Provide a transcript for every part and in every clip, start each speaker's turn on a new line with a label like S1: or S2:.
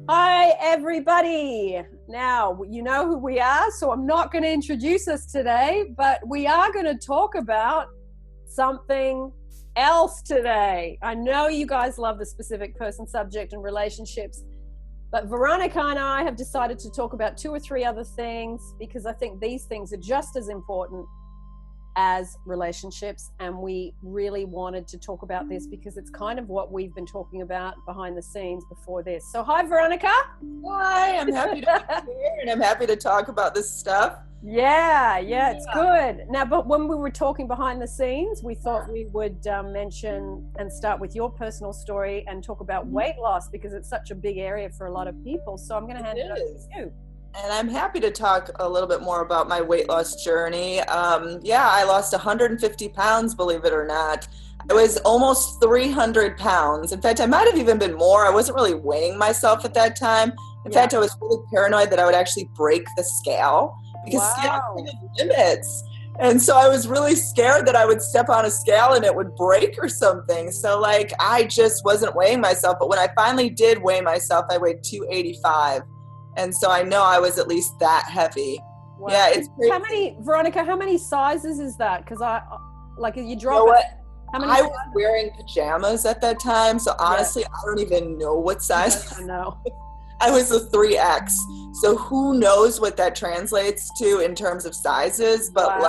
S1: Hi, everybody. Now, you know who we are, so I'm not going to introduce us today, but we are going to talk about something else today. I know you guys love the specific person, subject, and relationships, but Veronica and I have decided to talk about 2 or 3 other things because I think these things are just as important as relationships, and we really wanted to talk about this because it's kind of what we've been talking about behind the scenes before this. So hi, Veronica.
S2: Hi, I'm happy to be here and I'm happy to talk about this stuff.
S1: Yeah, it's good. Now, but when we were talking behind the scenes, we thought we would mention and start with your personal story and talk about weight loss because it's such a big area for a lot of people. So I'm going to hand it over to you.
S2: And I'm happy to talk a little bit more about my weight loss journey. I lost 150 pounds, believe it or not. I was almost 300 pounds. In fact, I might have even been more. I wasn't really weighing myself at that time. In fact, I was really paranoid that I would actually break the scale because scale has limits. And so I was really scared that I would step on a scale and it would break or something. So I just wasn't weighing myself. But when I finally did weigh myself, I weighed 285. And so I know I was at least that heavy.
S1: Wow.
S2: Yeah, it's crazy.
S1: Veronica, how many sizes is that? Because you drop
S2: you know what?
S1: How many
S2: I was wearing pajamas at that time. So honestly, I don't even know what size.
S1: I know.
S2: I was a 3X. So who knows what that translates to in terms of sizes. But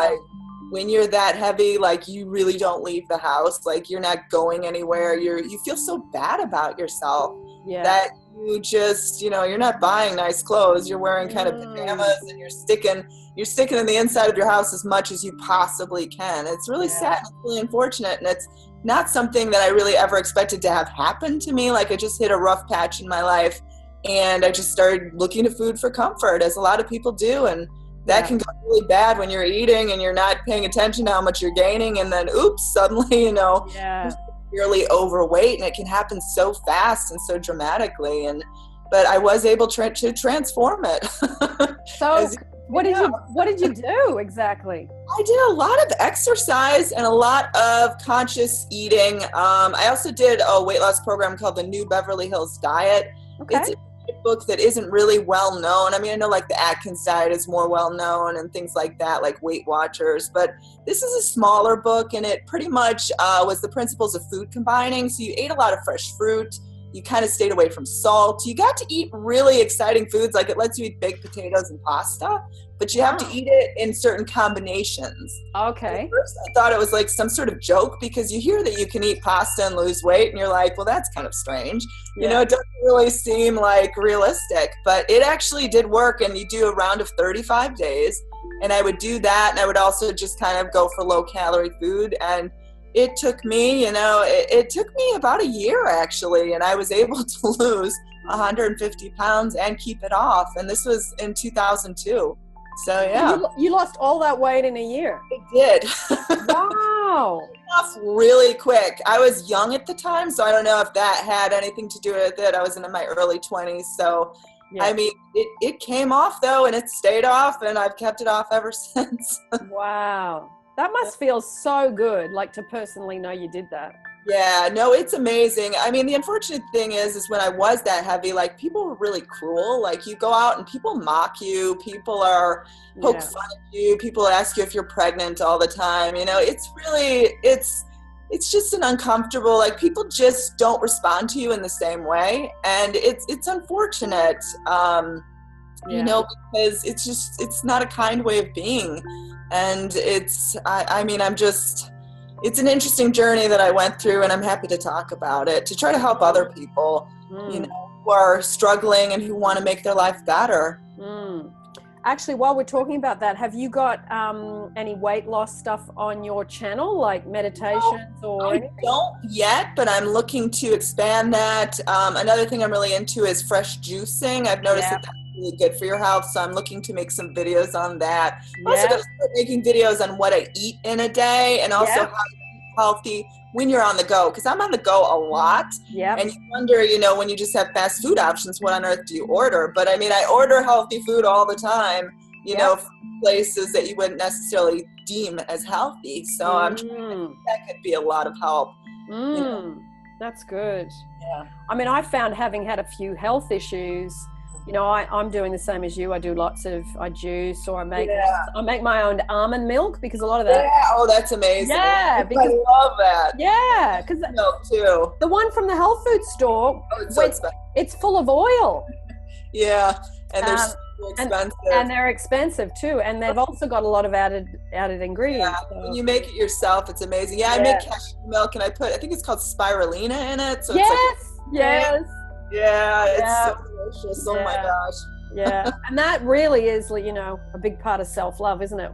S2: when you're that heavy, you really don't leave the house. You're not going anywhere. You feel so bad about yourself that you just, you're not buying nice clothes. You're wearing kind of pajamas and you're sticking in the inside of your house as much as you possibly can. It's really sad. It's really unfortunate. And it's not something that I really ever expected to have happen to me. I just hit a rough patch in my life and I just started looking to food for comfort, as a lot of people do. And that can go really bad when you're eating and you're not paying attention to how much you're gaining. And then, oops, suddenly, you're severely overweight, and it can happen so fast and so dramatically. But I was able to transform it.
S1: So what did you do exactly?
S2: I did a lot of exercise and a lot of conscious eating. I also did a weight loss program called the New Beverly Hills Diet.
S1: Okay.
S2: It's a book that isn't really well known. I mean, I know the Atkins diet is more well known and things like that, like Weight Watchers, but this is a smaller book, and it pretty much was the principles of food combining. So you ate a lot of fresh fruit. You kind of stayed away from salt. You got to eat really exciting foods, it lets you eat baked potatoes and pasta, but you have to eat it in certain combinations.
S1: Okay.
S2: At first I thought it was some sort of joke, because you hear that you can eat pasta and lose weight, and you're like, well, that's kind of strange. It doesn't really seem realistic, but it actually did work. And you do a round of 35 days, and I would do that, and I would also just kind of go for low calorie food. And it took me, it took me about a year actually, and I was able to lose 150 pounds and keep it off. And this was in 2002. So yeah.
S1: You lost all that weight in a year?
S2: I did.
S1: Wow.
S2: Off really quick. I was young at the time, so I don't know if that had anything to do with it. I was in my early 20s. So I mean, it came off though, and it stayed off, and I've kept it off ever since.
S1: Wow. That must feel so good, to personally know you did that.
S2: Yeah, no, it's amazing. I mean, the unfortunate thing is when I was that heavy, people were really cruel. You go out and people mock you. People are poke fun at you. People ask you if you're pregnant all the time. It's really, it's just an uncomfortable, people just don't respond to you in the same way. And it's unfortunate, because it's not a kind way of being. And it's an interesting journey that I went through, and I'm happy to talk about it, to try to help other people, who are struggling and who want to make their life better.
S1: Actually, while we're talking about that, have you got any weight loss stuff on your channel, like meditations or anything?
S2: I don't yet, but I'm looking to expand that. Another thing I'm really into is fresh juicing. I've noticed that that's really good for your health, so I'm looking to make some videos on that. I'm also going to start making videos on what I eat in a day, and also how to eat healthy when you're on the go, because I'm on the go a lot. And you wonder, when you just have fast food options, what on earth do you order? But I mean, I order healthy food all the time, you know, places that you wouldn't necessarily deem as healthy. So I'm trying, that could be a lot of help. You know?
S1: That's good.
S2: Yeah.
S1: I mean, I found, having had a few health issues, you know, I'm doing the same as you. I do I juice, or I make my own almond milk, because a lot of that.
S2: Yeah. Oh, that's amazing.
S1: Yeah, because
S2: I love that.
S1: Yeah, because
S2: milk too.
S1: The one from the health food store, it's full of oil.
S2: Yeah, and they're so expensive.
S1: And they're expensive too, and they've also got a lot of added ingredients.
S2: Yeah, so. When you make it yourself, it's amazing. Yeah, I make cashew milk, and I think it's called spirulina in it. So
S1: yes.
S2: Yeah, it's so delicious. Oh my gosh.
S1: Yeah, and that really is, you know, a big part of self-love, isn't it?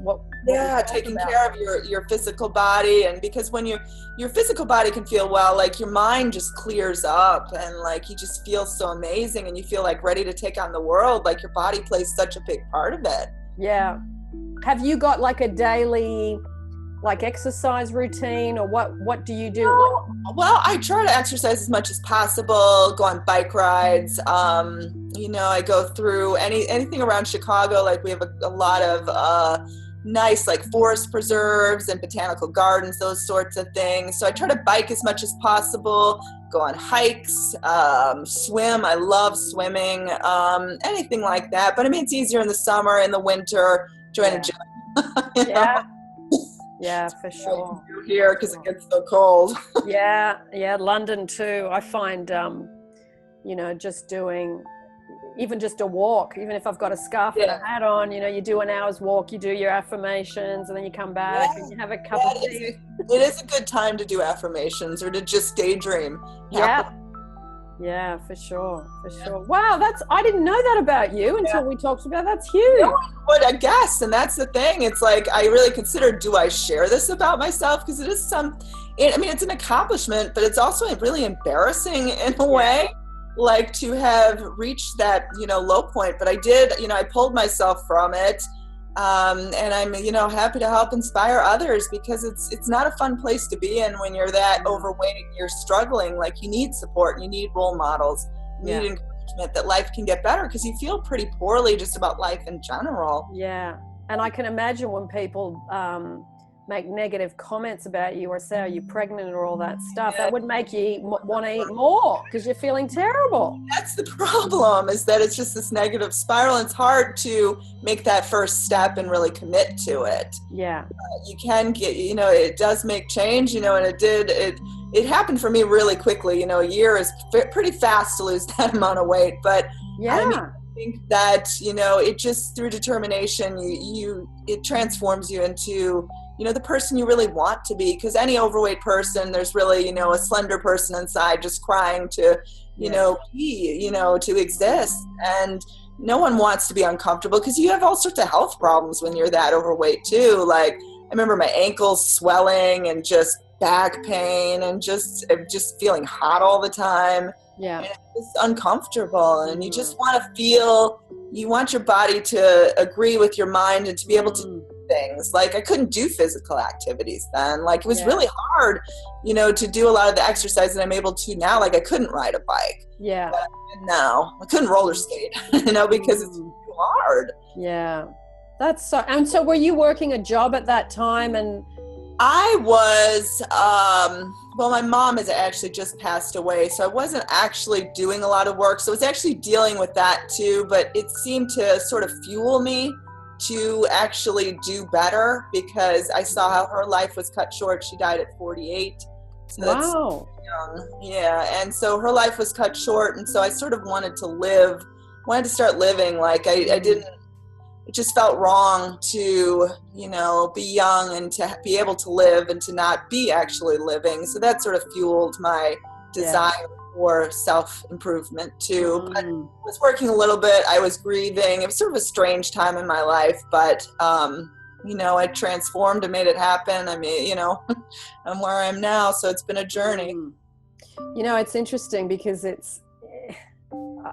S2: Taking care of your physical body, and because when your physical body can feel well, like your mind just clears up, and like you just feel so amazing, and you feel like ready to take on the world. Like your body plays such a big part of it. Yeah.
S1: Have you got like a daily exercise routine, or what do you do?
S2: Well, I try to exercise as much as possible, go on bike rides. You know, I go through anything around Chicago. Like we have a lot of nice like forest preserves and botanical gardens, those sorts of things. So I try to bike as much as possible, go on hikes, swim. I love swimming, anything like that. But I mean, it's easier in the summer. In the winter, join a gym.
S1: Yeah, for sure.
S2: Here, because it gets so cold.
S1: Yeah, London too. I find, you know, just doing even just a walk, even if I've got a scarf and a hat on, you know, you do an hour's walk, you do your affirmations, and then you come back and you have a cup of tea.
S2: It is a good time to do affirmations, or to just daydream.
S1: Yeah, for sure. Wow, I didn't know that about you until we talked about. That's huge.
S2: No one would, I guess, and that's the thing. It's like I really considered, do I share this about myself? Because it is it's an accomplishment, but it's also really embarrassing in a way, like to have reached that, you know, low point. But I did, you know, I pulled myself from it. And I'm, you know, happy to help inspire others, because it's not a fun place to be in when you're that overweight, you're struggling. Like you need support, you need role models, you need encouragement that life can get better, because you feel pretty poorly just about life in general.
S1: Yeah. And I can imagine when people make negative comments about you, or say, are you pregnant, or all that stuff, that would make you want to eat more, because you're feeling terrible.
S2: That's the problem, is that it's just this negative spiral. It's hard to make that first step and really commit to it.
S1: Yeah.
S2: You can get, you know, it does make change, you know, and it happened for me really quickly. You know, a year is pretty fast to lose that amount of weight, but I think that, you know, it just, through determination, it transforms you into, you know, the person you really want to be. Because any overweight person, there's really, you know, a slender person inside just crying to, you know, be, you know, to exist. And no one wants to be uncomfortable, because you have all sorts of health problems when you're that overweight too. Like I remember my ankles swelling, and just back pain, and just feeling hot all the time.
S1: Yeah.
S2: And it's uncomfortable, and you just want to feel, you want your body to agree with your mind, and to be able to do things. Like I couldn't do physical activities then. Like it was really hard, you know, to do a lot of the exercise that I'm able to now. Like I couldn't ride a bike.
S1: Yeah.
S2: But now I couldn't roller skate, you know, because it's too hard.
S1: Yeah. That's so, and so were you working a job at that time? And
S2: I was, well, my mom has actually just passed away, so I wasn't actually doing a lot of work. So I was actually dealing with that too, but it seemed to sort of fuel me to actually do better, because I saw how her life was cut short. She died at 48. So that's young. Yeah. And so her life was cut short. And so I sort of wanted to start living. Like I didn't, it just felt wrong to, you know, be young and to be able to live and to not be actually living. So that sort of fueled my desire for self-improvement too. But I was working a little bit. I was grieving. It was sort of a strange time in my life, but, you know, I transformed and made it happen. I mean, you know, I'm where I am now. So it's been a journey.
S1: You know, it's interesting because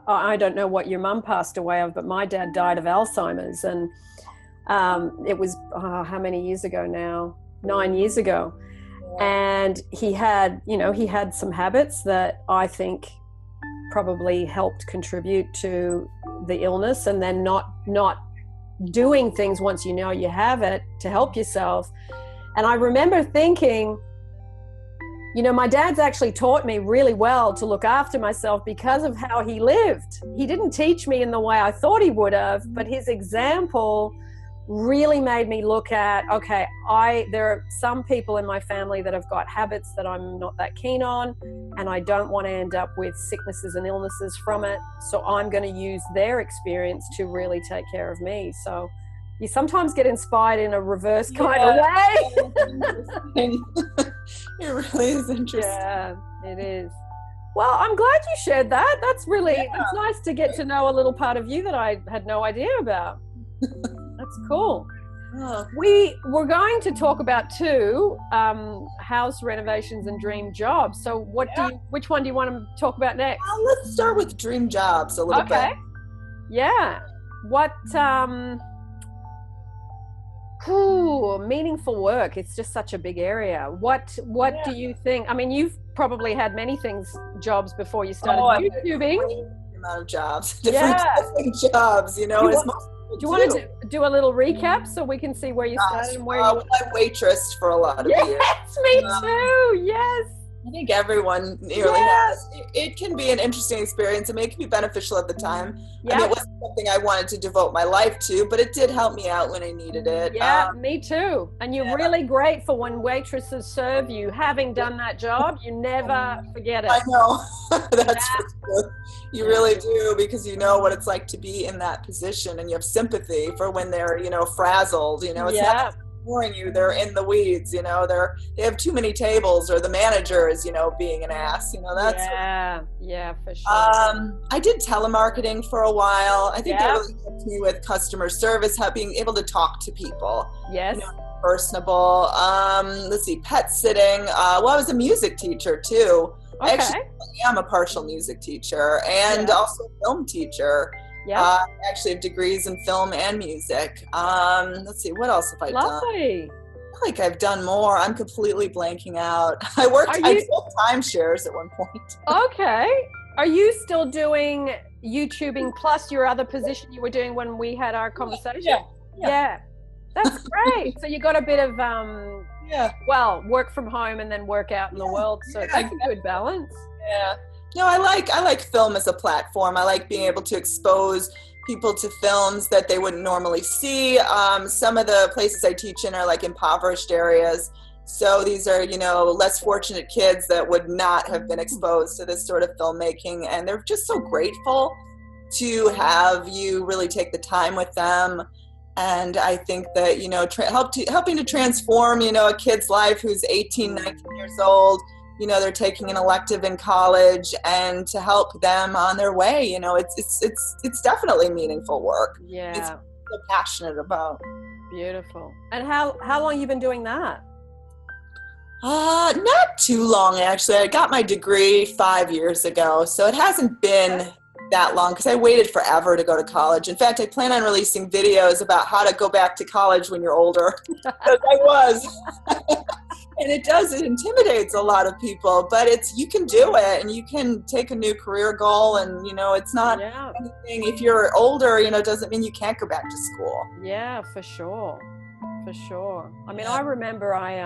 S1: I don't know what your mum passed away of, but my dad died of Alzheimer's, and it was how many years ago now? 9 years ago. And he had some habits that I think probably helped contribute to the illness, and then not doing things once you know you have it to help yourself. And I remember thinking, my dad's actually taught me really well to look after myself because of how he lived. He didn't teach me in the way I thought he would have, but his example really made me look at, okay, there are some people in my family that have got habits that I'm not that keen on, and I don't want to end up with sicknesses and illnesses from it. So I'm going to use their experience to really take care of me. So you sometimes get inspired in a reverse kind of way.
S2: It really is interesting.
S1: Yeah, it is. Well, I'm glad you shared that. That's it's nice to get to know a little part of you that I had no idea about. That's cool.
S2: Oh.
S1: We're going to talk about two house renovations and dream jobs. So which one do you want to talk about next?
S2: Let's start with dream jobs a little bit.
S1: Okay. Yeah. What meaningful work. It's just such a big area. What do you think? I mean, you've probably had many jobs before you started YouTubing.
S2: Amount of jobs, different jobs,
S1: Do you want to do a little recap so we can see where you started and where you
S2: I waitressed for a lot of years.
S1: Yes, me too. Yes.
S2: I think everyone nearly has. It can be an interesting experience. I mean, it can be beneficial at the time.
S1: Yeah.
S2: I mean, it wasn't something I wanted to devote my life to, but it did help me out when I needed it.
S1: Yeah, me too. And you're really grateful when waitresses serve you. Having done that job, you never forget it.
S2: I know. That's for sure. You really do, because you know what it's like to be in that position, and you have sympathy for when they're, frazzled. It's not ignoring you, they're in the weeds, they have too many tables, or the manager is, being an ass, that's
S1: for sure.
S2: I did telemarketing for a while. I think that really helped me with customer service, being able to talk to people.
S1: Yes.
S2: Personable. Let's see, pet sitting. I was a music teacher too.
S1: Okay.
S2: Actually, I'm a partial music teacher and also a film teacher.
S1: Yeah.
S2: I actually have degrees in film and music. Let's see, what else have I done?
S1: Lovely.
S2: I feel like I've done more. I'm completely blanking out. I sold timeshares at one point.
S1: Okay. Are you still doing YouTubing plus your other position you were doing when we had our conversation? Yeah. That's great. So you got a bit of work from home and then work out in the world. So that's a good balance.
S2: Yeah. I like film as a platform. I like being able to expose people to films that they wouldn't normally see. Some of the places I teach in are like impoverished areas. So these are, less fortunate kids that would not have been exposed to this sort of filmmaking. And they're just so grateful to have you really take the time with them. And I think that, helping to transform, a kid's life who's 18, 19 years old, they're taking an elective in college, and to help them on their way, it's definitely meaningful work.
S1: Yeah.
S2: It's so passionate about.
S1: Beautiful. And how long you been doing that?
S2: Not too long, actually. I got my degree 5 years ago, so it hasn't been that long, because I waited forever to go to college. In fact, I plan on releasing videos about how to go back to college when you're older, because I was. And it intimidates a lot of people, but you can do it, and you can take a new career goal, and it's not anything. If you're older, doesn't mean you can't go back to school.
S1: Yeah, for sure. I mean, I remember I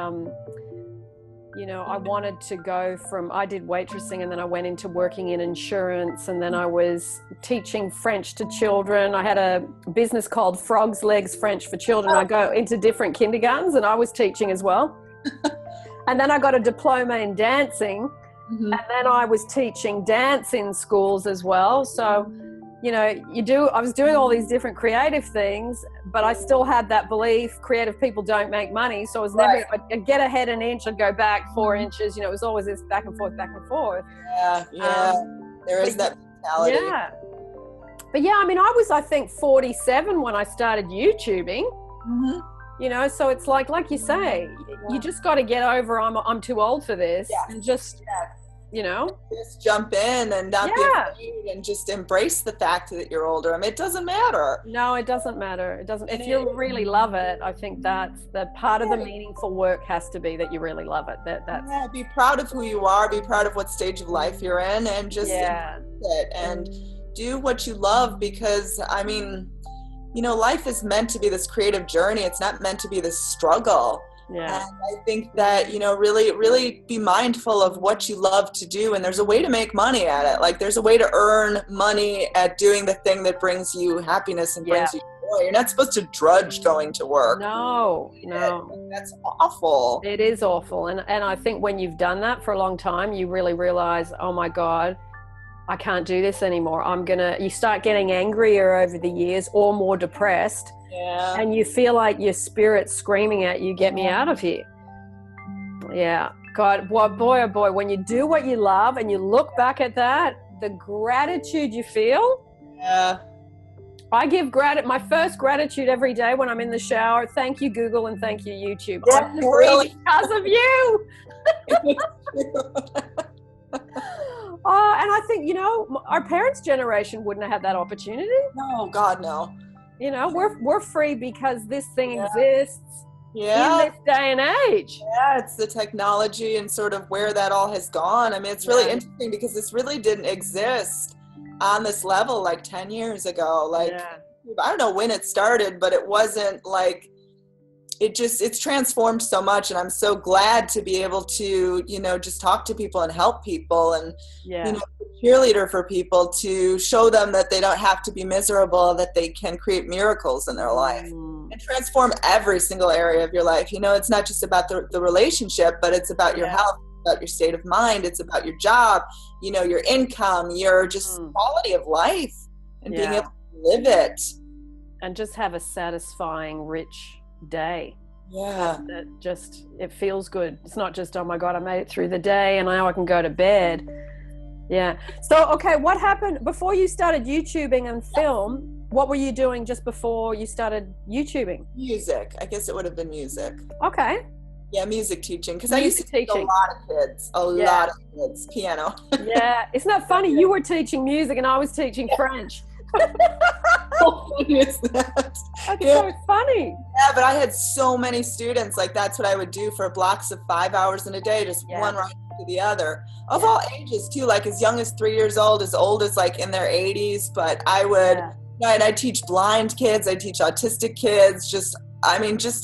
S1: wanted to go I did waitressing, and then I went into working in insurance, and then I was teaching French to children. I had a business called Frog's Legs French for Children. I go into different kindergartens, and I was teaching as well. And then I got a diploma in dancing, and then I was teaching dance in schools as well. So, I was doing all these different creative things, but I still had that belief creative people don't make money. So I was never, I'd get ahead an inch, I'd go back 4 inches, it was always this back and forth.
S2: Yeah. There is that mentality.
S1: Yeah. But I mean, I think 47 when I started YouTubing. So it's like you say, you just got to get over I'm too old for this, and just
S2: just jump in and not be afraid, and just embrace the fact that you're older. I mean, it doesn't matter.
S1: No, it doesn't matter. It doesn't. If you really love it, I think that's the part of the meaningful work has to be that you really love it. That's
S2: be proud of who you are. Be proud of what stage of life you're in, and just embrace it and do what you love. Because I mean, life is meant to be this creative journey. It's not meant to be this struggle.
S1: Yeah.
S2: And I think that, really, really be mindful of what you love to do. And there's a way to make money at it. Like there's a way to earn money at doing the thing that brings you happiness and brings you joy. You're not supposed to drudge going to work.
S1: No.
S2: That's awful.
S1: It is awful. And I think when you've done that for a long time, you really realize, oh my God, I can't do this anymore. You start getting angrier over the years or more depressed.
S2: Yeah.
S1: And you feel like your spirit's screaming at you, get me out of here. Yeah. God, boy, oh boy, when you do what you love and you look back at that, the gratitude you feel.
S2: Yeah.
S1: I give my first gratitude every day when I'm in the shower. Thank you, Google, and thank you, YouTube.
S2: Yeah,
S1: I'm free because of you. And I think, our parents' generation wouldn't have had that opportunity.
S2: No, God, no.
S1: We're free because this thing exists in this day and age.
S2: Yeah, it's the technology and sort of where that all has gone. I mean, it's really interesting because this really didn't exist on this level like 10 years ago. Like, I don't know when it started, but it wasn't like, it's transformed so much. And I'm so glad to be able to, just talk to people and help people and, cheerleader for people to show them that they don't have to be miserable, that they can create miracles in their life and transform every single area of your life. It's not just about the relationship, but it's about your health, about your state of mind. It's about your job, your income, your just quality of life and being able to live it.
S1: And just have a satisfying, rich day.
S2: Yeah.
S1: It feels good. It's not just, oh my God, I made it through the day and now I can go to bed. Yeah. So, okay, what happened before you started YouTubing and film? What were you doing just before you started YouTubing?
S2: Music. I guess it would have been music.
S1: Okay.
S2: Yeah, music teaching. Because I used to teach a lot of kids, piano.
S1: Yeah. Isn't that funny? You were teaching music and I was teaching French.
S2: How funny is that?
S1: That's so funny.
S2: Yeah, but I had so many students. Like that's what I would do for blocks of 5 hours in a day, just one right to the other. Of all ages too, like as young as 3 years old, as old as like in their 80s. But I would, and I teach blind kids, I teach autistic kids, just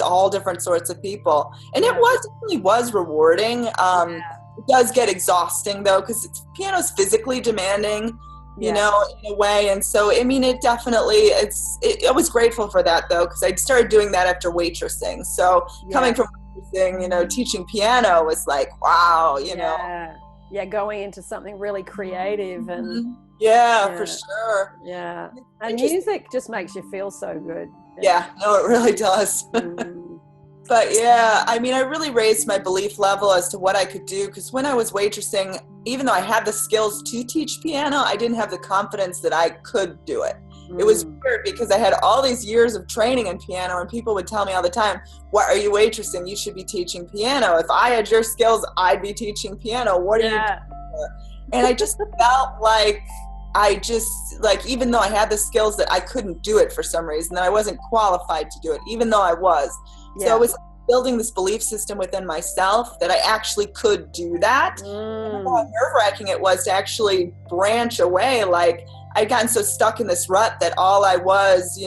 S2: all different sorts of people. And it really was rewarding. It does get exhausting though, because piano's physically demanding. In a way. And so, it definitely, I was grateful for that though, because I started doing that after waitressing. So coming from waitressing, teaching piano was like, wow,
S1: Yeah, going into something really creative and
S2: for sure.
S1: Yeah. And music just makes you feel so good.
S2: Yeah, no, it really does. But I really raised my belief level as to what I could do, because when I was waitressing, even though I had the skills to teach piano, I didn't have the confidence that I could do it. It was weird because I had all these years of training in piano and people would tell me all the time, why are you waitressing? You should be teaching piano. If I had your skills, I'd be teaching piano. What are you doing? And I just felt like even though I had the skills, that I couldn't do it for some reason, that I wasn't qualified to do it, even though I was. So it was building this belief system within myself that I actually could do that. And how nerve-wracking it was to actually branch away. Like I'd gotten so stuck in this rut that all I was,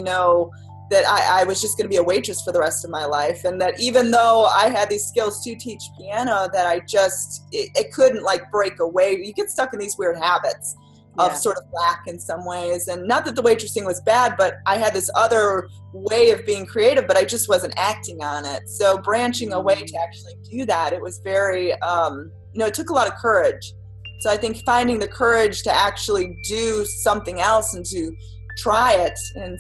S2: that I was just going to be a waitress for the rest of my life. And that even though I had these skills to teach piano, that it couldn't like break away. You get stuck in these weird habits of sort of lack in some ways. And not that the waitressing was bad, but I had this other way of being creative, but I just wasn't acting on it. So branching away to actually do that, it was very, it took a lot of courage. So I think finding the courage to actually do something else and to try it. And,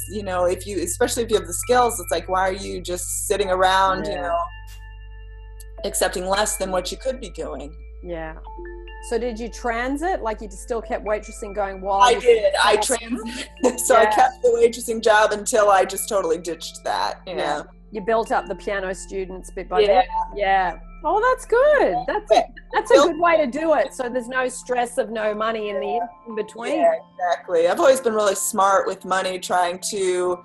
S2: especially if you have the skills, it's like, why are you just sitting around, accepting less than what you could be doing?
S1: Yeah. So did you transit? Like you still kept waitressing going while?
S2: I did. I transited. So I kept the waitressing job until I just totally ditched that. Yeah.
S1: You built up the piano students bit by bit. Yeah. Oh, that's good. That's a good way to do it. So there's no stress of no money in the in between.
S2: Yeah, exactly. I've always been really smart with money, trying to,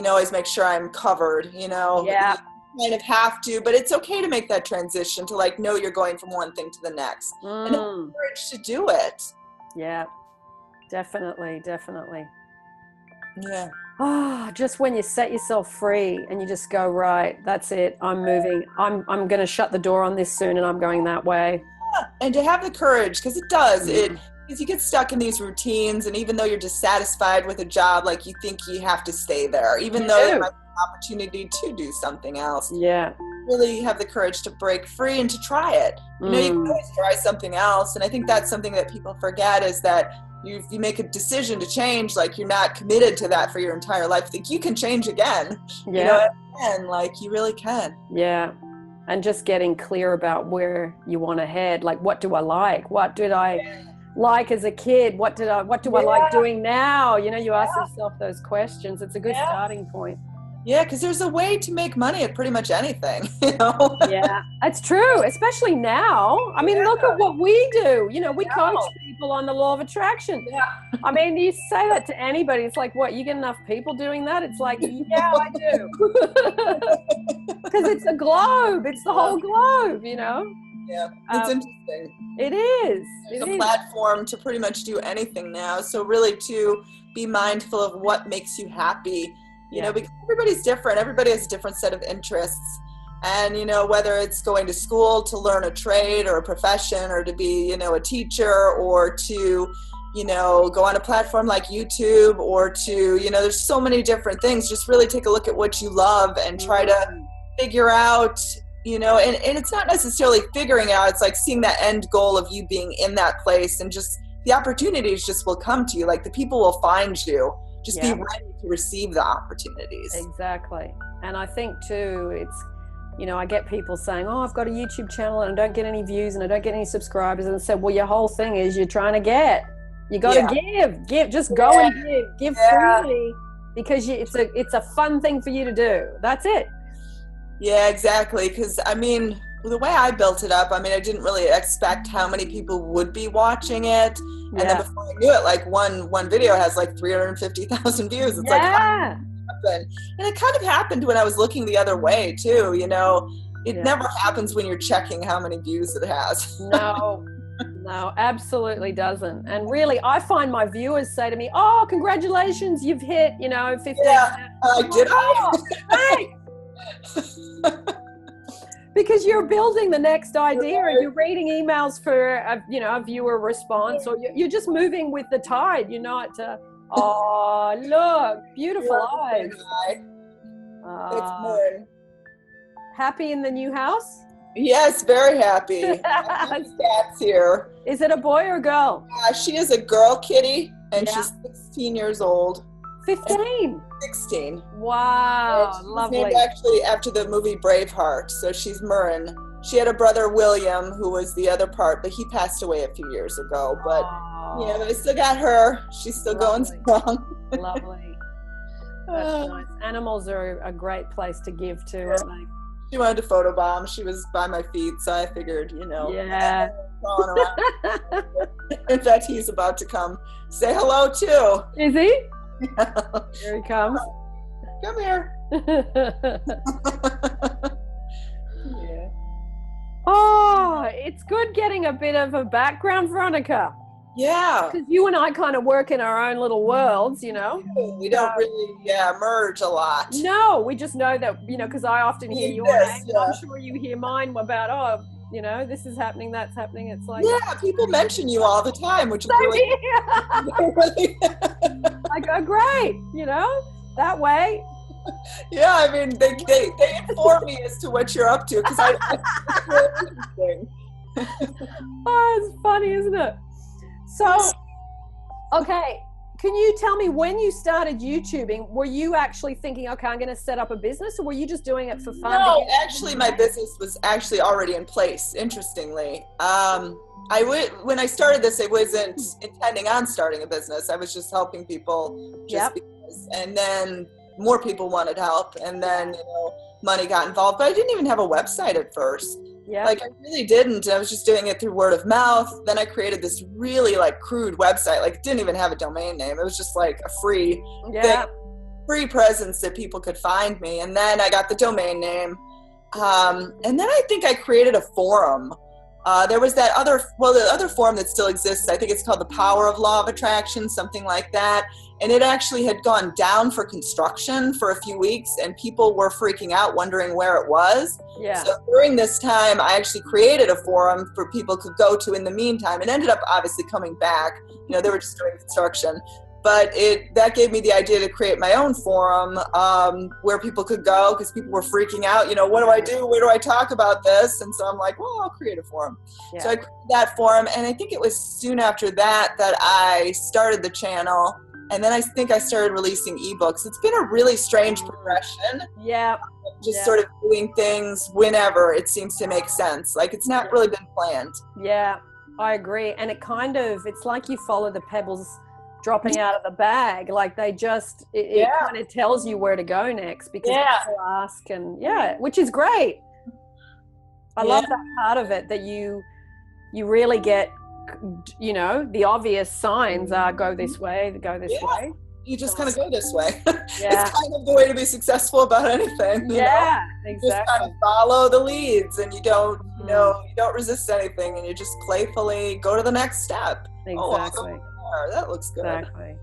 S2: always make sure I'm covered. Yeah. Kind of have to, but it's okay to make that transition to like know you're going from one thing to the next and have the courage to do it.
S1: Yeah, definitely.
S2: Yeah.
S1: just when you set yourself free and you just go, right, that's it, I'm moving. I'm going to shut the door on this soon and I'm going that way.
S2: And to have the courage, because it does, because you get stuck in these routines, and even though you're dissatisfied with a job, like you think you have to stay there, even though there might be an opportunity to do something else.
S1: Yeah.
S2: Really have the courage to break free and to try it. You know, you can always try something else. And I think that's something that people forget, is that you make a decision to change, like you're not committed to that for your entire life. Like you can change again.
S1: Yeah.
S2: You know, and like you really can.
S1: Yeah. And just getting clear about where you want to head. Like, what do I like? What did I like as a kid? What do I like doing now? You know, you ask yourself those questions. It's a good starting point.
S2: Yeah, because there's a way to make money at pretty much anything, you know?
S1: Yeah, that's true, especially now. I mean, look at what we do. You know, we coach people on the law of attraction. Yeah. I mean, you say that to anybody, it's like, what, you get enough people doing that? It's like, yeah, I do. Because it's a globe. It's the whole globe, you know?
S2: Yeah, it's interesting.
S1: It is.
S2: There's a platform to pretty much do anything now. So really to be mindful of what makes you happy. You know, because everybody's different. Everybody has a different set of interests. And, you know, whether it's going to school to learn a trade or a profession, or to be, you know, a teacher, or to, you know, go on a platform like YouTube, or to, you know, there's so many different things. Just really take a look at what you love and try to figure out, you know, and it's not necessarily figuring out. It's like seeing that end goal of you being in that place, and just the opportunities just will come to you. Like the people will find you. Just be ready to receive the opportunities.
S1: Exactly. And I think too, it's, you know, I get people saying, oh, I've got a YouTube channel and I don't get any views and I don't get any subscribers. And I said, well, your whole thing is you're trying to get. You got to give. Just go and give freely, because it's a fun thing for you to do. That's it.
S2: Yeah, exactly. Because I mean, the way I built it up, I mean, I didn't really expect how many people would be watching it. And then before I knew it, like one video has like 350,000 views. It's like, how did that happen? And it kind of happened when I was looking the other way too. You know, it never happens when you're checking how many views it has.
S1: No, absolutely doesn't. And really, I find my viewers say to me, oh, congratulations, you've hit, you know, 15.
S2: Yeah, did I?
S1: Thanks. Because you're building the next idea, and you're reading emails for a viewer response, or you're just moving with the tide. You're not, oh, look, beautiful eyes.
S2: It's good.
S1: Happy in the new house?
S2: Yes, very happy. Cat's here.
S1: Is it a boy or girl?
S2: She is a girl kitty, and she's 16 years old.
S1: 15?
S2: 16.
S1: Wow, lovely.
S2: Named actually after the movie Braveheart, so she's Murren. She had a brother, William, who was the other part, but he passed away a few years ago. But I still got her. She's still going strong.
S1: Lovely. That's nice. Animals are a great place to give to, aren't they?
S2: She wanted to photobomb. She was by my feet, so I figured, you know.
S1: Yeah.
S2: In fact, he's about to come say hello too.
S1: Is he? Here he comes.
S2: Come here.
S1: Oh, it's good getting a bit of a background, Veronica.
S2: Yeah.
S1: Because you and I kind of work in our own little worlds, you know.
S2: We don't really merge a lot.
S1: No, we just know that, you know, because I often hear your name. Yeah. I'm sure you hear mine about, you know, this is happening, that's happening. It's like,
S2: people mention you all the time, which is really
S1: like, oh, great, you know, that way.
S2: Yeah, I mean, they inform me as to what you're up to, because it's really interesting.
S1: Oh, it's funny, isn't it? So, okay, can you tell me, when you started YouTubing, were you actually thinking, okay, I'm going to set up a business, or were you just doing it for fun?
S2: No, actually, my business was actually already in place, interestingly. When I started this, I wasn't intending on starting a business. I was just helping people because. And then more people wanted help, and then, you know, money got involved. But I didn't even have a website at first. Yeah. Like, I really didn't. I was just doing it through word of mouth. Then I created this really like crude website. Like, it didn't even have a domain name. It was just like a free thing, free presence that people could find me. And then I got the domain name. And then I think I created a forum. There was the other forum that still exists. I think it's called The Power of Law of Attraction, something like that. and it actually had gone down for construction for a few weeks, and people were freaking out, wondering where it was.
S1: Yeah.
S2: So during this time, I actually created a forum for people could go to in the meantime. It ended up obviously coming back. You know, they were just doing construction. But that gave me the idea to create my own forum where people could go, because people were freaking out. You know, what do I do? Where do I talk about this? And so I'm like, well, I'll create a forum. Yeah. So I created that forum, and I think it was soon after that I started the channel. And then I think I started releasing ebooks. It's been a really strange progression.
S1: Yeah.
S2: Just sort of doing things whenever it seems to make sense. Like, it's not really been planned.
S1: Yeah, I agree. And it's like you follow the pebbles dropping out of the bag. Like they just, it kind of tells you where to go next, because people ask, and which is great. I love that part of it, that you really get, you know, the obvious signs are go this way, way.
S2: You just kind of go this way. It's kind of the way to be successful about anything. You know?
S1: Exactly.
S2: You just kind of follow the leads, and you don't, you know, you don't resist anything, and you just playfully go to the next step.
S1: Exactly.
S2: That looks good.
S1: Exactly.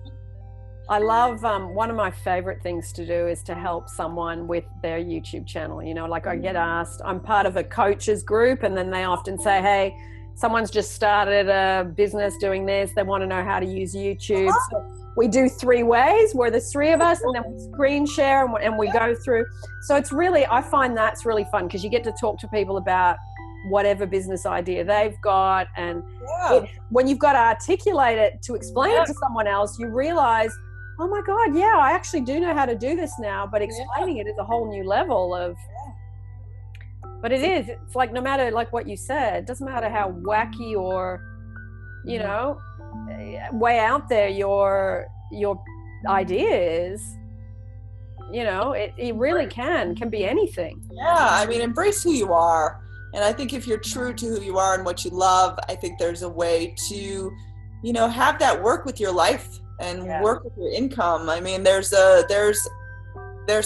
S1: I love, one of my favorite things to do is to help someone with their YouTube channel. You know, like I get asked, I'm part of a coaches group, and then they often say, hey, someone's just started a business doing this. They want to know how to use YouTube. So we do 3 ways where there's 3 of us, and then we screen share and we go through. So it's really, I find that's really fun, because you get to talk to people about whatever business idea they've got. And when you've got to articulate it to explain it to someone else, you realize, oh my God, I actually do know how to do this now, but explaining it is a whole new level of, but it's like, no matter like what you said, it doesn't matter how wacky or, you know, way out there your idea is, you know, it really can be anything.
S2: I mean, embrace who you are. And I think if you're true to who you are and what you love, I think there's a way to, you know, have that work with your life and work with your income. I mean, there's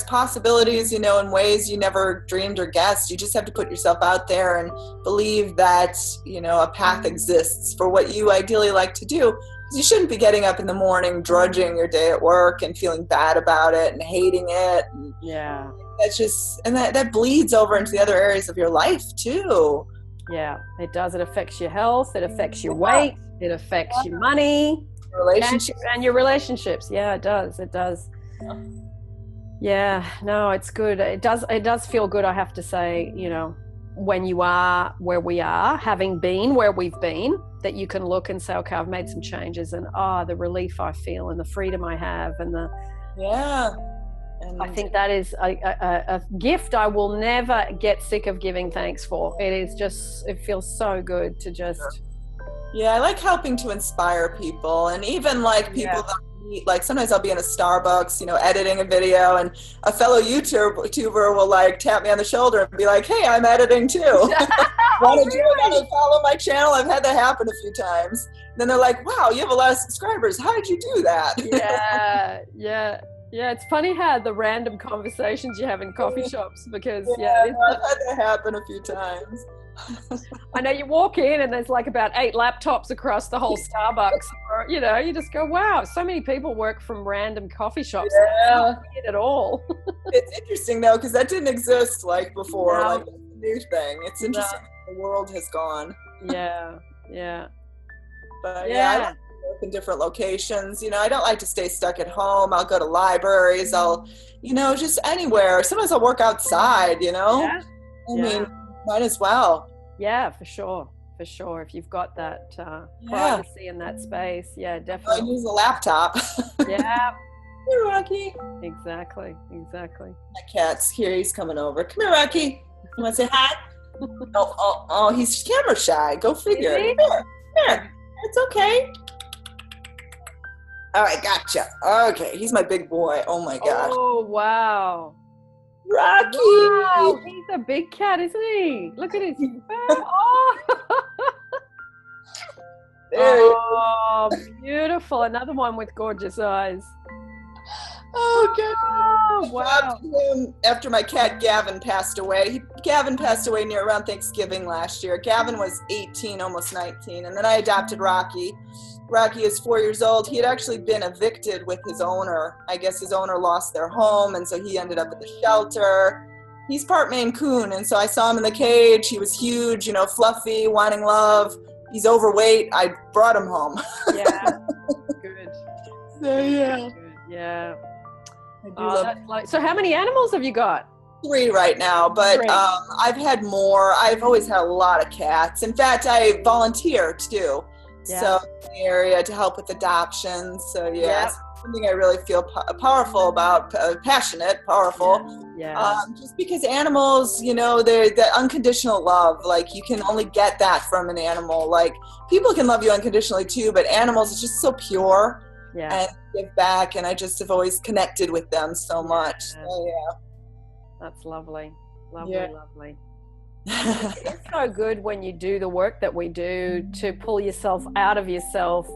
S2: possibilities, you know, in ways you never dreamed or guessed. You just have to put yourself out there and believe that, you know, a path exists for what you ideally like to do. You shouldn't be getting up in the morning, drudging your day at work and feeling bad about it and hating it. And that's just, and that bleeds over into the other areas of your life too.
S1: Yeah, it does. It affects your health. It affects your weight. It affects your money. And your relationships. Yeah, it does. It does. Yeah, no, it's good. It does feel good, I have to say, you know, when you are where we are, having been where we've been, that you can look and say, okay, I've made some changes, and the relief I feel and the freedom I have, and the I think that is a gift I will never get sick of giving thanks for. It is just, it feels so good to just.
S2: Yeah, I like helping to inspire people, and even like people that meet, like sometimes I'll be in a Starbucks, you know, editing a video, and a fellow YouTuber will like tap me on the shoulder and be like, hey, I'm editing too. Want to follow my channel? I've had that happen a few times. Then they're like, wow, you have a lot of subscribers. How did you do that?
S1: Yeah, it's funny how the random conversations you have in coffee shops, because
S2: I've had that happen a few times.
S1: I know you walk in and there's like about 8 laptops across the whole Starbucks, or, you know, you just go, wow, so many people work from random coffee shops. At all.
S2: It's interesting though, because that didn't exist like before. Like, it's a new thing. It's interesting how the world has gone. But I like to work in different locations. You know, I don't like to stay stuck at home. I'll go to libraries. I'll, you know, just anywhere. Sometimes I'll work outside, you know. I mean, might as well.
S1: Yeah, for sure. If you've got that privacy in that space. Yeah, definitely.
S2: I use a laptop.
S1: Yeah.
S2: Here, Rocky.
S1: Exactly.
S2: My cat's here. He's coming over. Come here, Rocky. You want to say hi? Oh, he's camera shy. Go figure. Here. It's okay. All right, gotcha. Okay, he's my big boy. Oh my gosh.
S1: Oh, wow.
S2: Rocky.
S1: Wow, he's a big cat, isn't he? Look at his
S2: There he is.
S1: beautiful. Another one with gorgeous eyes.
S2: Oh, good.
S1: Oh, wow.
S2: After my cat Gavin passed away. Gavin passed away near around Thanksgiving last year. Gavin was 18, almost 19. And then I adopted Rocky. Rocky is 4 years old. He had actually been evicted with his owner. I guess his owner lost their home, and so he ended up at the shelter. He's part Maine Coon, and so I saw him in the cage. He was huge, you know, fluffy, wanting love. He's overweight. I brought him home.
S1: Yeah. Good.
S2: So, yeah.
S1: Good. Yeah.
S2: I do love him.
S1: So how many animals have you got?
S2: 3 right now, but I've had more. I've always had a lot of cats. In fact, I volunteer too.
S1: Yeah.
S2: So in the area to help with adoptions. So yeah, something I really feel powerful about, passionate, powerful.
S1: Yeah.
S2: Just because animals, you know, they're the unconditional love. Like you can only get that from an animal. Like people can love you unconditionally too, but animals is just so pure.
S1: Yeah.
S2: And give back, and I just have always connected with them so much. So yeah.
S1: That's lovely. Lovely,
S2: Yeah.
S1: lovely. It's so good when you do the work that we do to pull yourself out of yourself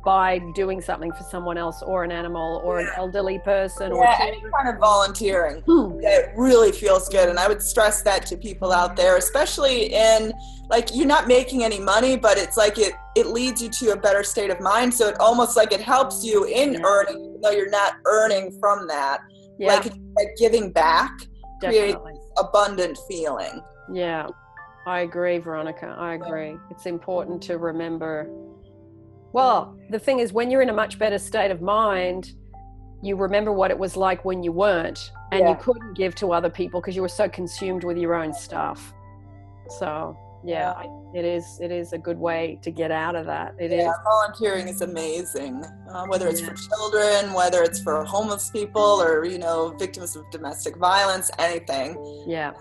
S1: by doing something for someone else or an animal or an elderly person or
S2: any kind of volunteering. It really feels good, and I would stress that to people out there, especially in, like, you're not making any money, but it's like it leads you to a better state of mind, so it almost like it helps you in earning, even though you're not earning from that. Like giving back creates abundant feeling.
S1: Yeah, I agree, Veronica. I agree. It's important to remember. Well, the thing is, when you're in a much better state of mind, you remember what it was like when you weren't, and you couldn't give to other people because you were so consumed with your own stuff. So, it is a good way to get out of that. It is.
S2: Volunteering is amazing, whether it's for children, whether it's for homeless people or, you know, victims of domestic violence, anything.
S1: Yeah.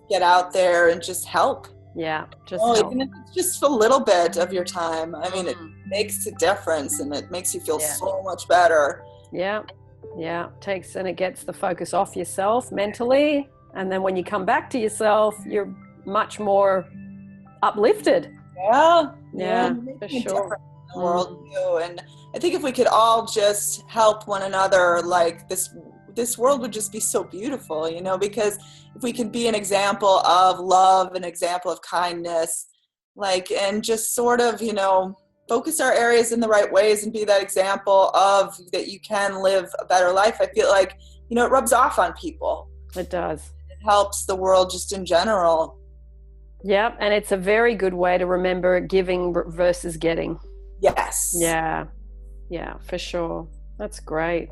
S2: Get out there and just help.
S1: Yeah, just help.
S2: Even if it's just a little bit of your time. I mean, it makes a difference, and it makes you feel so much better.
S1: Yeah, it gets the focus off yourself mentally, and then when you come back to yourself, you're much more uplifted.
S2: Yeah,
S1: for sure.
S2: In the world too, and I think if we could all just help one another, like this world would just be so beautiful, you know, because if we could be an example of love, an example of kindness, like, and just sort of, you know, focus our areas in the right ways and be that example of that you can live a better life. I feel like, you know, it rubs off on people.
S1: It does.
S2: It helps the world just in general.
S1: Yeah, and it's a very good way to remember giving versus getting.
S2: Yes.
S1: Yeah, for sure. That's great.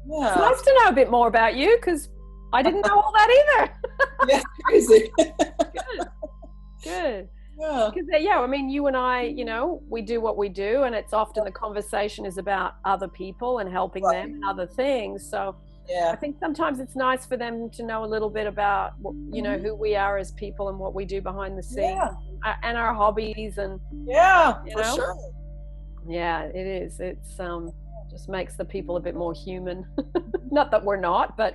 S2: Yeah.
S1: It's nice to know a bit more about you because I didn't know all that either.
S2: Yeah, crazy.
S1: Good.
S2: Yeah.
S1: Because, I mean, you and I, you know, we do what we do, and it's often the conversation is about other people and helping them and other things. So I think sometimes it's nice for them to know a little bit about, you know, who we are as people and what we do behind the scenes and our hobbies and
S2: for sure.
S1: Yeah, it is. It's just makes the people a bit more human. Not that we're not, but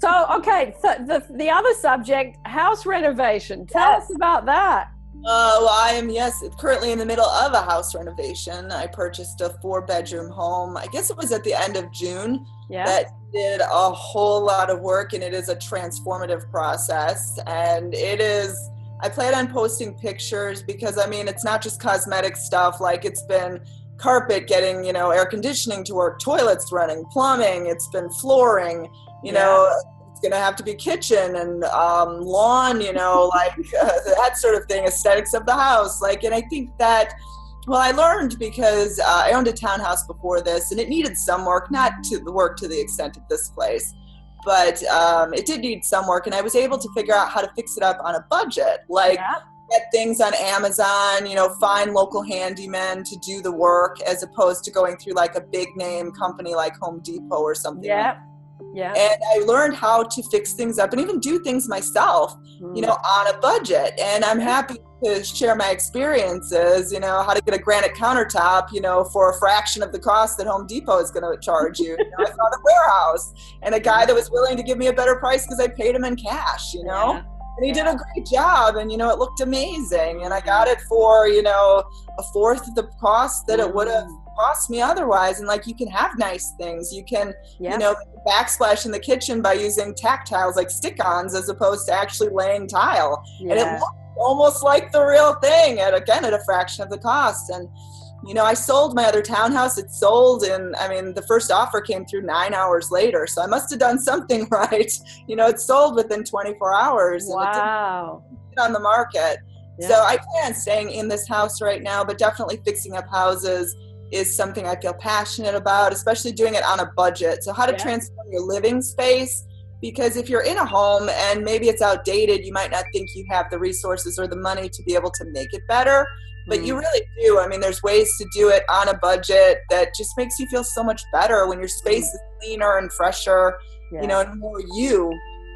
S1: so the other subject, house renovation. Tell us about that.
S2: Well, I am currently in the middle of a house renovation. I purchased a 4-bedroom home. I guess it was at the end of June. That did a whole lot of work, and it is a transformative process, and it is. I plan on posting pictures because, I mean, it's not just cosmetic stuff. Like, it's been carpet getting, you know, air conditioning to work, toilets running, plumbing, it's been flooring, you know, it's going to have to be kitchen and lawn, you know, like that sort of thing, aesthetics of the house. Like, and I think that, well, I learned because I owned a townhouse before this, and it needed some work, not to the work to the extent of this place, but it did need some work, and I was able to figure out how to fix it up on a budget. Like, get things on Amazon, you know, find local handymen to do the work as opposed to going through like a big name company like Home Depot or something. And I learned how to fix things up and even do things myself, you know, on a budget. And I'm happy to share my experiences, you know, how to get a granite countertop, you know, for a fraction of the cost that Home Depot is going to charge you. You know, I found a warehouse and a guy that was willing to give me a better price because I paid him in cash, you know. And he did a great job, and, it looked amazing. And I got it for, a fourth of the cost that it would have cost me otherwise. And like, you can have nice things. You can, backsplash in the kitchen by using tactiles like stick-ons as opposed to actually laying tile. And it looked almost like the real thing at a fraction of the cost. And I sold my other townhouse. It sold the first offer came through 9 hours later. So I must have done something right. It sold within 24 hours.
S1: Wow.
S2: And it on the market. Yeah. So I plan on staying in this house right now, but definitely fixing up houses is something I feel passionate about, especially doing it on a budget. So how to transform your living space, because if you're in a home and maybe it's outdated, you might not think you have the resources or the money to be able to make it better. But you really do. There's ways to do it on a budget that just makes you feel so much better when your space is cleaner and fresher, and more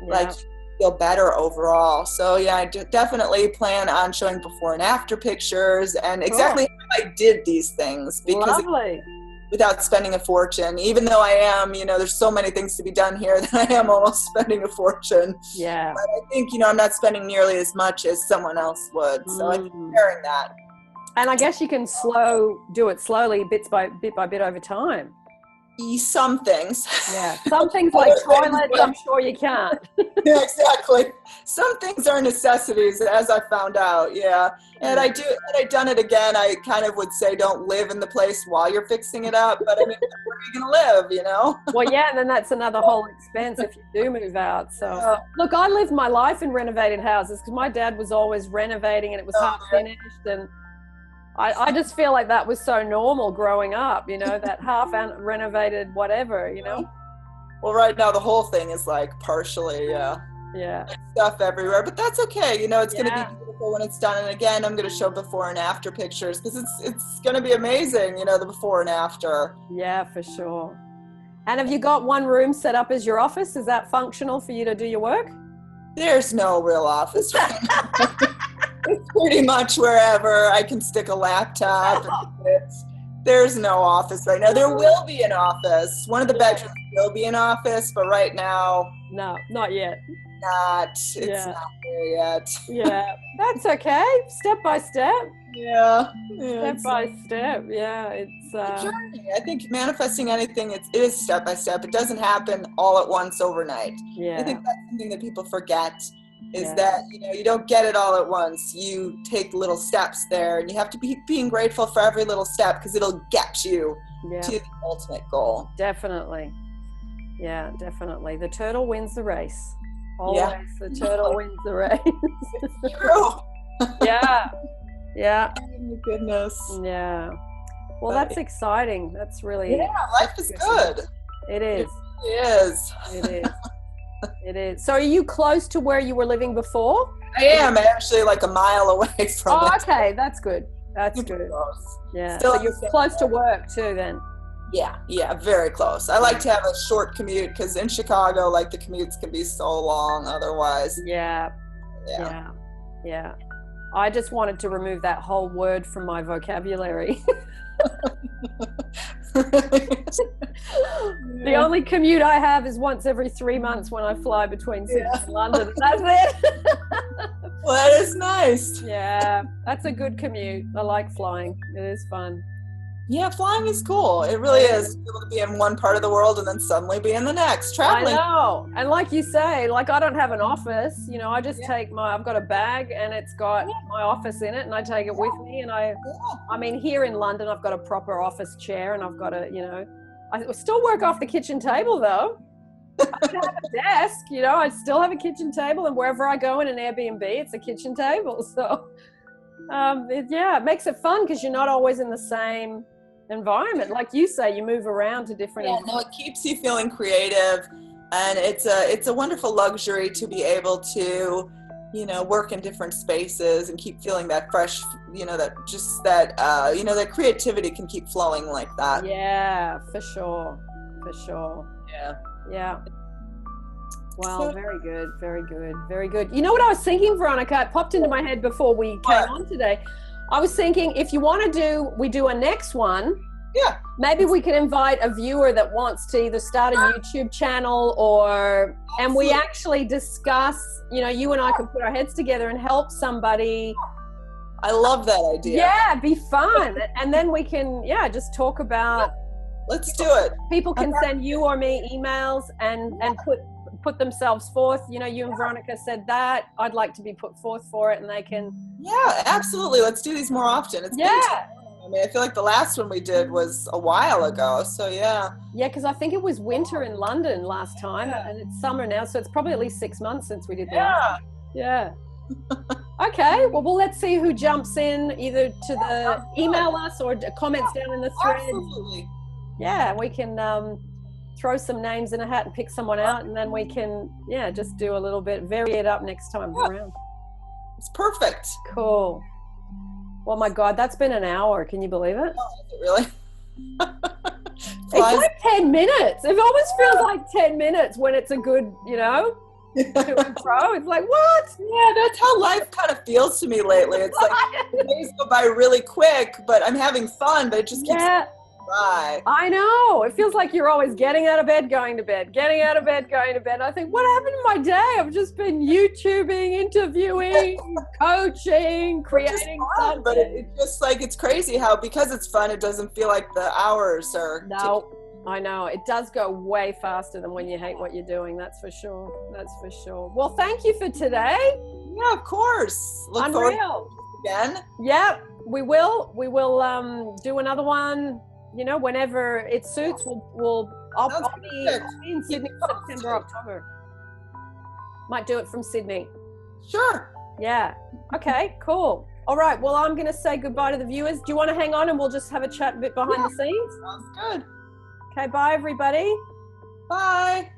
S2: like you feel better overall. So I definitely plan on showing before and after pictures and exactly how I did these things, because without spending a fortune, even though I am, there's so many things to be done here that I am almost spending a fortune. Yeah. But I think, I'm not spending nearly as much as someone else would. So I'm comparing that.
S1: And I guess you can do it slowly, bit by bit over time.
S2: Some things.
S1: Yeah. Some things like toilets, I'm sure you can't.
S2: Yeah, exactly. Some things are necessities, as I found out. Yeah. And had I done it again, I kind of would say don't live in the place while you're fixing it up. But where are you going to live,
S1: Well, yeah, and then that's another whole expense if you do move out. So, look, I lived my life in renovated houses because my dad was always renovating and it was half finished. And I just feel like that was so normal growing up, that half renovated whatever,
S2: Well, right now the whole thing is like partially, stuff everywhere, but that's okay. It's going to be beautiful when it's done. And again, I'm going to show before and after pictures because it's going to be amazing, the before and after.
S1: Yeah, for sure. And have you got one room set up as your office? Is that functional for you to do your work?
S2: There's no real office right now. It's pretty much wherever I can stick a laptop. There's no office right now. There will be an office. One of the bedrooms will be an office, but right now,
S1: no, not yet.
S2: It's not there yet.
S1: Yeah, that's okay. Step by step.
S2: Yeah.
S1: Step by step. Yeah, it's
S2: a journey. I think manifesting anything, it is step by step. It doesn't happen all at once overnight. Yeah. I think that's something that people forget. Is that, you don't get it all at once. You take little steps there, and you have to be being grateful for every little step because it'll get you to the ultimate goal.
S1: Definitely. Yeah, definitely. The turtle wins the race. Always the turtle wins the race.
S2: It's true.
S1: Yeah.
S2: Oh my goodness.
S1: Yeah. Well, that's exciting. That's really...
S2: Yeah, life is good.
S1: It is.
S2: It is.
S1: It is. So are you close to where you were living before?
S2: I am actually like a mile away from it.
S1: Oh, okay. That's good. That's good.
S2: Close.
S1: Yeah. Still so you're close to work too then?
S2: Yeah, very close. I like to have a short commute because in Chicago, like the commutes can be so long otherwise.
S1: Yeah. I just wanted to remove that whole word from my vocabulary. The only commute I have is once every 3 months when I fly between Sydney and London. That's it.
S2: Well, that is nice.
S1: Yeah, that's a good commute. I like flying. It is fun.
S2: Yeah, flying is cool. It really is. To be able to be in one part of the world and then suddenly be in the next. Traveling.
S1: I know. And like you say, like I don't have an office. I just take I've got a bag and it's got my office in it and I take it with me. And I mean, here in London, I've got a proper office chair and I've got I still work off the kitchen table though. I don't have a desk, I still have a kitchen table and wherever I go in an Airbnb, it's a kitchen table. So, it makes it fun because you're not always in the same environment. Like you say, you move around to different
S2: it keeps you feeling creative, and it's a wonderful luxury to be able to work in different spaces and keep feeling that fresh, that creativity can keep flowing like that.
S1: Yeah, for sure. Yeah. Well, very good. You know what I was thinking, Veronica? It popped into my head before we came on today. I was thinking if you want to we do a next one
S2: Yeah.
S1: Maybe we can invite a viewer that wants to either start a YouTube channel and we actually discuss, you know, you and I could put our heads together and help somebody.
S2: I love that idea.
S1: Yeah, be fun. And then we can, just talk about.
S2: Let's do it.
S1: People can send you or me emails and put themselves forth. You know, you and Veronica said that. I'd like to be put forth for it, and they can.
S2: Yeah, absolutely. Let's do these more often. It's been time. I mean, I feel like the last one we did was a while ago, so yeah.
S1: Yeah, because I think it was winter in London last time, and it's summer now, so it's probably at least 6 months since we did that. Yeah. Okay, well, let's see who jumps in, either to the email us or comments down in the thread.
S2: Absolutely.
S1: Yeah, we can throw some names in a hat and pick someone out, and then we can, just do a little bit, vary it up next time around.
S2: It's perfect.
S1: Cool. Well, my God, that's been an hour. Can you believe it?
S2: Oh, is it really?
S1: It's like 10 minutes. It almoys feels like 10 minutes when it's a good, to and fro. It's like, what?
S2: Yeah, that's how life kind of feels to me lately. It's like the days go by really quick, but I'm having fun, but it just keeps going by.
S1: I know. It feels like you're always getting out of bed, going to bed, getting out of bed, going to bed. I think, what happened to my day? I've just been YouTubing, interviewing, coaching, creating something.
S2: But it's just like, it's crazy how, because it's fun, it doesn't feel like the hours are.
S1: No. I know. It does go way faster than when you hate what you're doing. That's for sure. That's for sure. Well, thank you for today.
S2: Yeah, of course. Look forward to it again.
S1: Yeah, we will. We will do another one, whenever it suits. I'll be in Sydney September, October. Might do it from Sydney.
S2: Sure.
S1: Yeah. Okay, cool. All right. Well, I'm going to say goodbye to the viewers. Do you want to hang on and we'll just have a chat a bit behind the scenes?
S2: Sounds good.
S1: Okay, bye everybody.
S2: Bye.